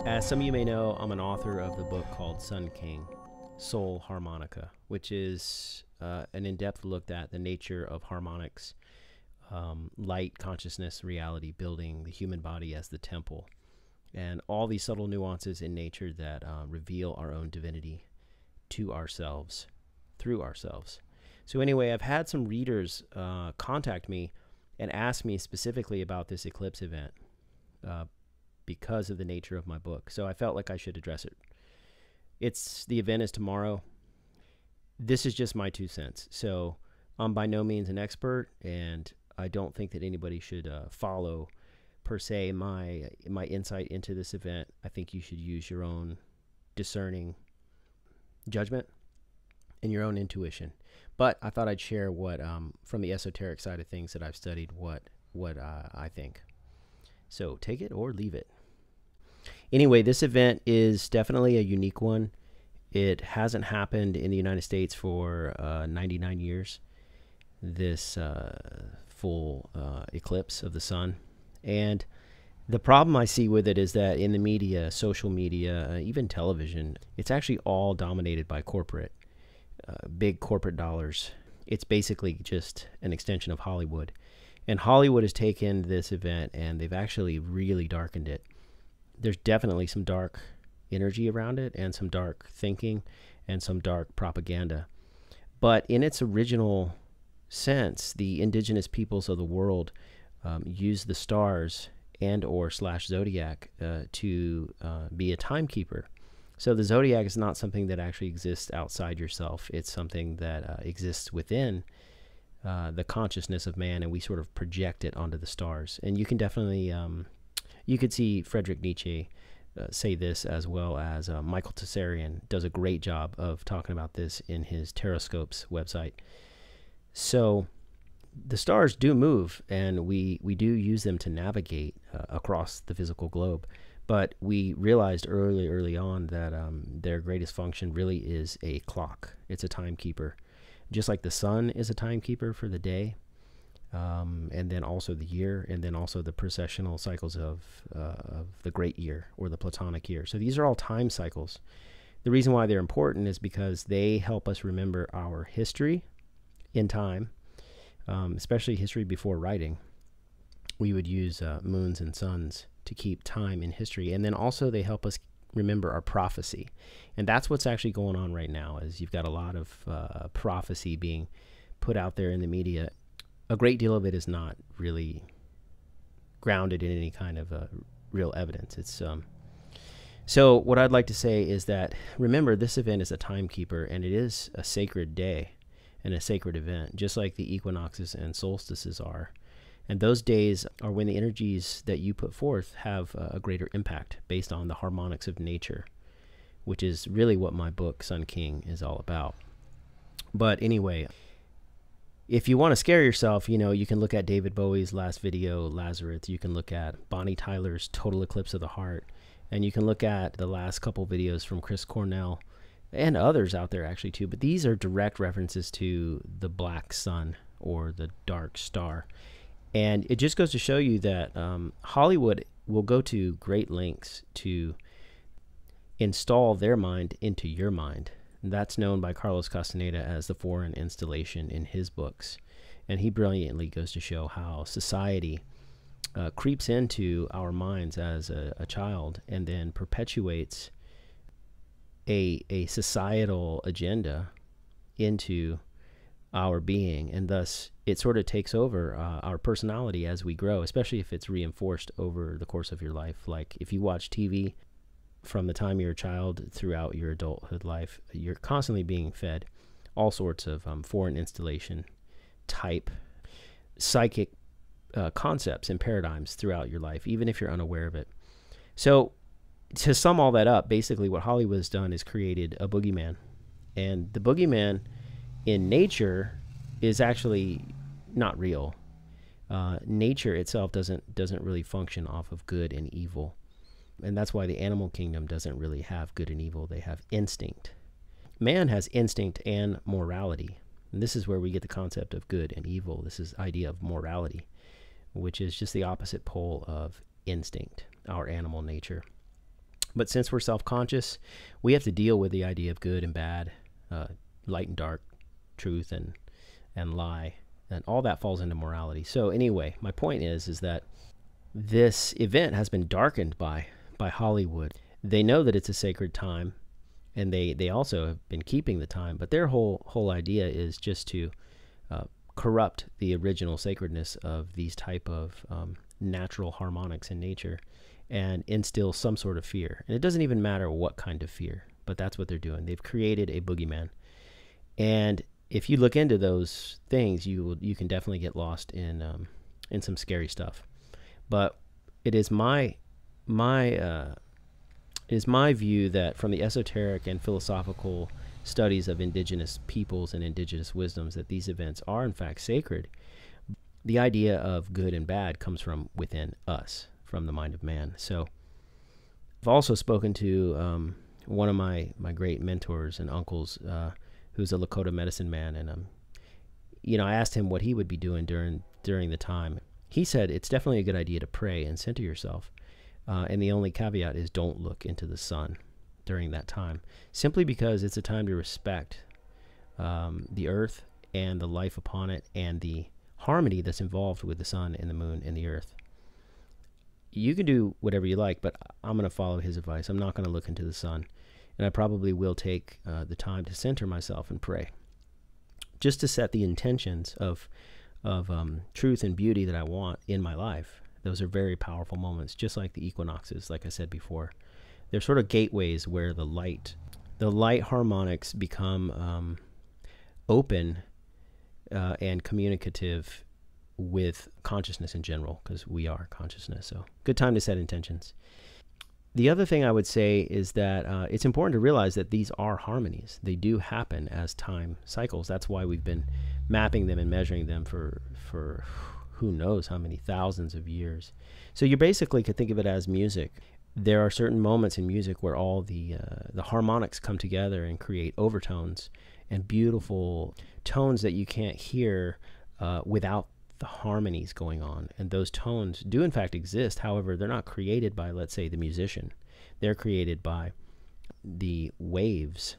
As some of you may know, I'm an author of the book called Sun King, Soul Harmonica, which is an in-depth look at the nature of harmonics, light, consciousness, reality, building the human body as the temple, and all these subtle nuances in nature that reveal our own divinity to ourselves, through ourselves. So anyway, I've had some readers contact me and ask me specifically about this eclipse event because of the nature of my book. So I felt like I should address it. The event is tomorrow. This is just my 2 cents. So I'm by no means an expert, and I don't think that anybody should follow per se my insight into this event. I think you should use your own discerning judgment and your own intuition. But I thought I'd share what, from the esoteric side of things that I've studied, what I think. So take it or leave it. Anyway, this event is definitely a unique one. It hasn't happened in the United States for 99 years, this full eclipse of the sun. And the problem I see with it is that in the media, social media, even television, it's actually all dominated by big corporate dollars. It's basically just an extension of Hollywood. And Hollywood has taken this event and they've actually really darkened it. There's definitely some dark energy around it and some dark thinking and some dark propaganda. But in its original sense, the indigenous peoples of the world use the stars and or / zodiac to be a timekeeper. So the zodiac is not something that actually exists outside yourself. It's something that exists within the consciousness of man, and we sort of project it onto the stars. And you can definitely, you could see Friedrich Nietzsche say this, as well as Michael Tessarian does a great job of talking about this in his Terrascopes website. So the stars do move, and we do use them to navigate across the physical globe. But we realized early on that their greatest function really is a clock. It's a timekeeper. Just like the sun is a timekeeper for the day, and then also the year, and then also the precessional cycles of the great year or the Platonic year. So these are all time cycles. The reason why they're important is because they help us remember our history in time, especially history before writing. We would use moons and suns to keep time in history, and then also they help us remember our prophecy. And that's what's actually going on right now, is you've got a lot of prophecy being put out there in the media. A great deal of it is not really grounded in any kind of real evidence. It's so what I'd like to say is that, remember, this event is a timekeeper, and it is a sacred day and a sacred event, just like the equinoxes and solstices are. And those days are when the energies that you put forth have a greater impact based on the harmonics of nature, which is really what my book, Sun King, is all about. But anyway, if you want to scare yourself, you can look at David Bowie's last video, Lazarus. You can look at Bonnie Tyler's Total Eclipse of the Heart. And you can look at the last couple videos from Chris Cornell and others out there actually too. But these are direct references to the black sun or the dark star. And it just goes to show you that Hollywood will go to great lengths to install their mind into your mind. And that's known by Carlos Castaneda as the foreign installation in his books. And he brilliantly goes to show how society creeps into our minds as a child and then perpetuates a societal agenda into our being, and thus it sort of takes over our personality as we grow, especially if it's reinforced over the course of your life. Like if you watch TV from the time you're a child throughout your adulthood life, you're constantly being fed all sorts of foreign installation type psychic concepts and paradigms throughout your life, even if you're unaware of it. So to sum all that up, basically what Hollywood has done is created a boogeyman, and the boogeyman in nature is actually not real. Nature itself doesn't really function off of good and evil. And that's why the animal kingdom doesn't really have good and evil. They have instinct. Man has instinct and morality. And this is where we get the concept of good and evil. This is idea of morality, which is just the opposite pole of instinct, our animal nature. But since we're self-conscious, we have to deal with the idea of good and bad, light and dark, truth and lie, and all that falls into morality. So anyway, my point is that this event has been darkened by Hollywood. They know that it's a sacred time, and they also have been keeping the time, but their whole idea is just to corrupt the original sacredness of these type of natural harmonics in nature and instill some sort of fear. And it doesn't even matter what kind of fear, but that's what they're doing. They've created a boogeyman. And if you look into those things, you can definitely get lost in some scary stuff. But it is my view that from the esoteric and philosophical studies of indigenous peoples and indigenous wisdoms, that these events are in fact sacred. The idea of good and bad comes from within us, from the mind of man. So I've also spoken to one of my great mentors and uncles, who's a Lakota medicine man, and I asked him what he would be doing during the time. He said it's definitely a good idea to pray and center yourself, and the only caveat is don't look into the sun during that time, simply because it's a time to respect the earth and the life upon it and the harmony that's involved with the sun and the moon and the earth. You can do whatever you like, but I'm going to follow his advice. I'm not going to look into the sun, and I probably will take the time to center myself and pray, just to set the intentions of truth and beauty that I want in my life. Those are very powerful moments, just like the equinoxes, like I said before. They're sort of gateways where the light harmonics become open and communicative with consciousness in general, because we are consciousness. So good time to set intentions. The other thing I would say is that it's important to realize that these are harmonies. They do happen as time cycles. That's why we've been mapping them and measuring them for who knows how many thousands of years. So you basically could think of it as music. There are certain moments in music where all the harmonics come together and create overtones and beautiful tones that you can't hear without the harmonies going on. And those tones do in fact exist. However, they're not created by, let's say, the musician. They're created by the waves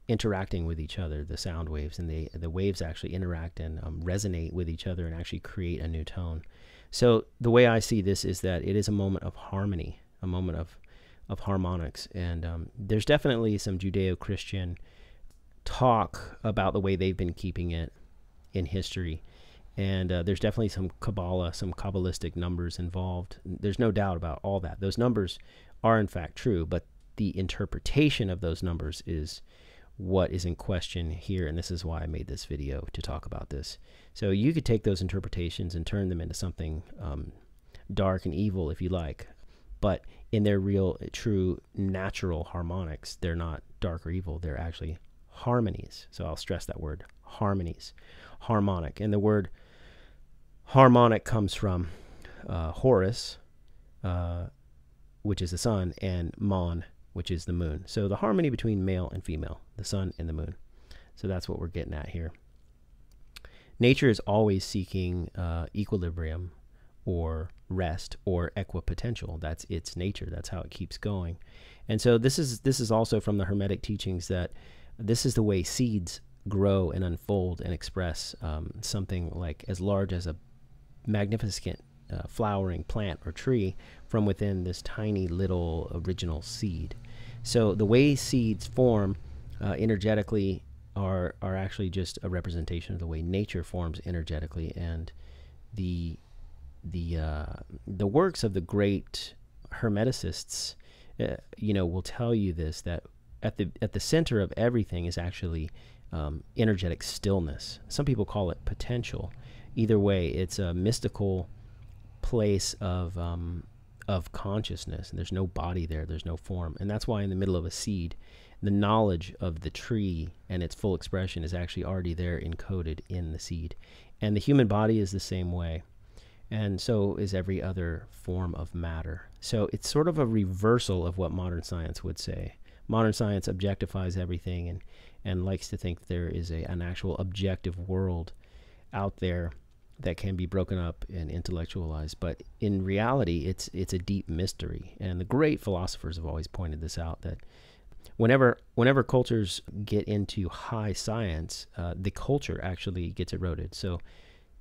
interacting with each other, the sound waves, and the waves actually interact and resonate with each other and actually create a new tone. So the way I see this is that it is a moment of harmony, a moment of harmonics. And there's definitely some Judeo-Christian talk about the way they've been keeping it in history. And there's definitely some Kabbalah, some Kabbalistic numbers involved. There's no doubt about all that. Those numbers are in fact true, but the interpretation of those numbers is what is in question here, and this is why I made this video, to talk about this. So you could take those interpretations and turn them into something dark and evil if you like, but in their real, true, natural harmonics, they're not dark or evil. They're actually harmonies. So I'll stress that word, harmonies, harmonic. And the word harmonic comes from Horus, which is the sun, and Mon, which is the moon. So the harmony between male and female, the sun and the moon. So that's what we're getting at here. Nature is always seeking equilibrium or rest or equipotential. That's its nature. That's how it keeps going. And so this is also from the Hermetic teachings, that this is the way seeds grow and unfold and express something like as large as a magnificent flowering plant or tree from within this tiny little original seed. So the way seeds form energetically are actually just a representation of the way nature forms energetically. And the works of the great Hermeticists, will tell you this, that at the center of everything is actually energetic stillness. Some people call it potential. Either way, it's a mystical place of consciousness, and there's no body there, there's no form. And that's why in the middle of a seed, the knowledge of the tree and its full expression is actually already there, encoded in the seed. And the human body is the same way, and so is every other form of matter. So it's sort of a reversal of what modern science would say. Modern science objectifies everything and likes to think there is an actual objective world out there that can be broken up and intellectualized. But in reality, it's a deep mystery. And the great philosophers have always pointed this out, that whenever cultures get into high science, the culture actually gets eroded. So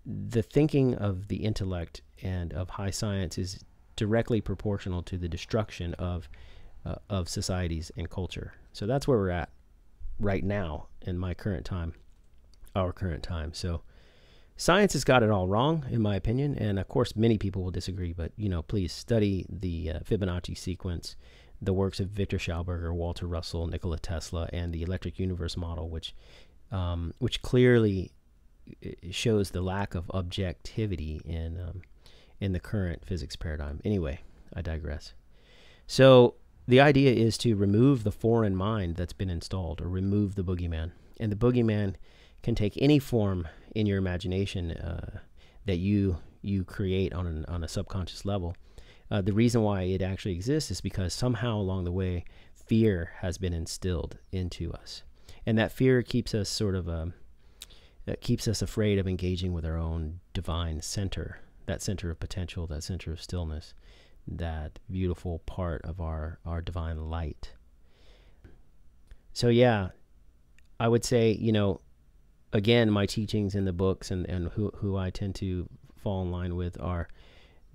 the thinking of the intellect and of high science is directly proportional to the destruction of societies and culture. So that's where we're at right now in my current time, our current time. So science has got it all wrong, in my opinion, and of course many people will disagree, but please study the Fibonacci sequence, the works of Victor Schauberger, Walter Russell, Nikola Tesla, and the electric universe model, which clearly shows the lack of objectivity in the current physics paradigm. Anyway, I digress. So the idea is to remove the foreign mind that's been installed, or remove the boogeyman. And the boogeyman can take any form in your imagination that you create on a subconscious level. The reason why it actually exists is because somehow along the way, fear has been instilled into us. And that fear keeps us afraid of engaging with our own divine center, that center of potential, that center of stillness, that beautiful part of our divine light. So yeah, I would say, again, my teachings in the books and who I tend to fall in line with are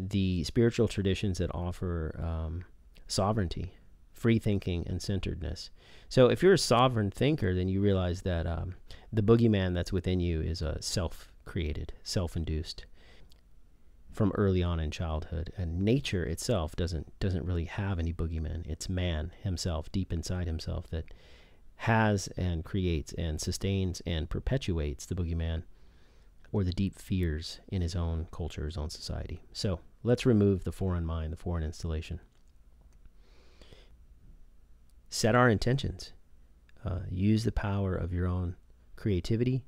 the spiritual traditions that offer sovereignty, free thinking, and centeredness. So if you're a sovereign thinker, then you realize that the boogeyman that's within you is self-created, self-induced from early on in childhood. And nature itself doesn't really have any boogeyman. It's man himself, deep inside himself, that has and creates and sustains and perpetuates the boogeyman, or the deep fears in his own culture, his own society. So let's remove the foreign mind, the foreign installation. Set our intentions. Use the power of your own creativity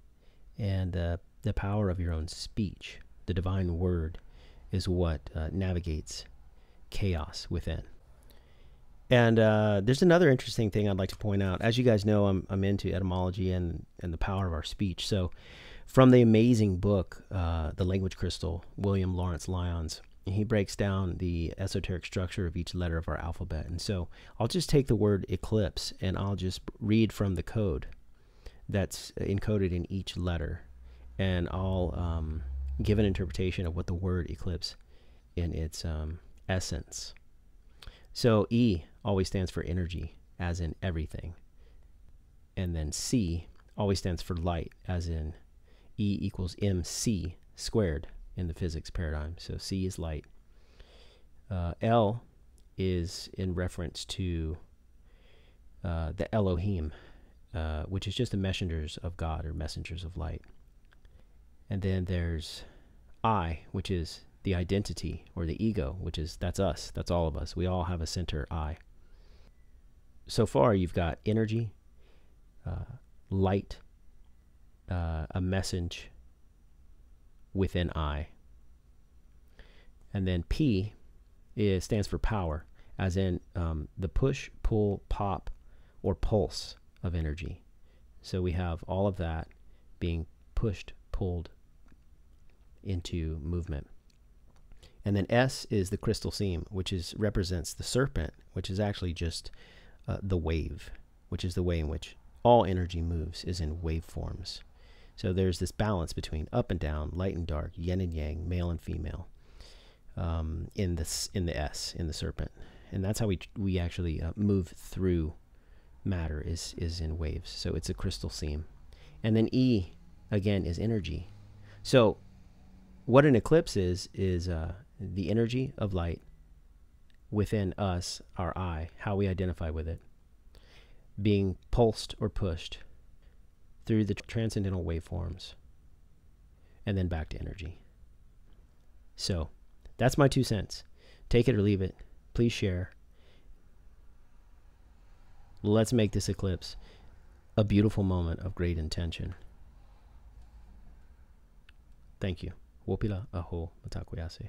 and the power of your own speech. The divine word is what navigates chaos within. And there's another interesting thing I'd like to point out. As you guys know, I'm into etymology and the power of our speech. So from the amazing book, The Language Crystal, William Lawrence Lyons, he breaks down the esoteric structure of each letter of our alphabet. And so I'll just take the word eclipse and I'll just read from the code that's encoded in each letter. And I'll give an interpretation of what the word eclipse in its essence. So E always stands for energy, as in everything. And then C always stands for light, as in E equals MC squared in the physics paradigm. So C is light. L is in reference to the Elohim, which is just the messengers of God, or messengers of light. And then there's I, which is the identity, or the ego, that's us, that's all of us. We all have a center I. So far you've got energy, light, a message within I. And then P stands for power, as in the push, pull, pop, or pulse of energy. So we have all of that being pushed, pulled into movement. And then S is the crystal seam, which represents the serpent, which is actually just the wave, which is the way in which all energy moves, is in waveforms. So there's this balance between up and down, light and dark, yin and yang, male and female, in the S, in the serpent. And that's how we actually move through matter, is in waves. So it's a crystal seam. And then E, again, is energy. So what an eclipse is the energy of light within us, our I, how we identify with it, being pulsed or pushed through the transcendental waveforms, and then back to energy. So that's my 2 cents. Take it or leave it. Please share. Let's make this eclipse a beautiful moment of great intention. Thank you. Wopila aho matakoyase.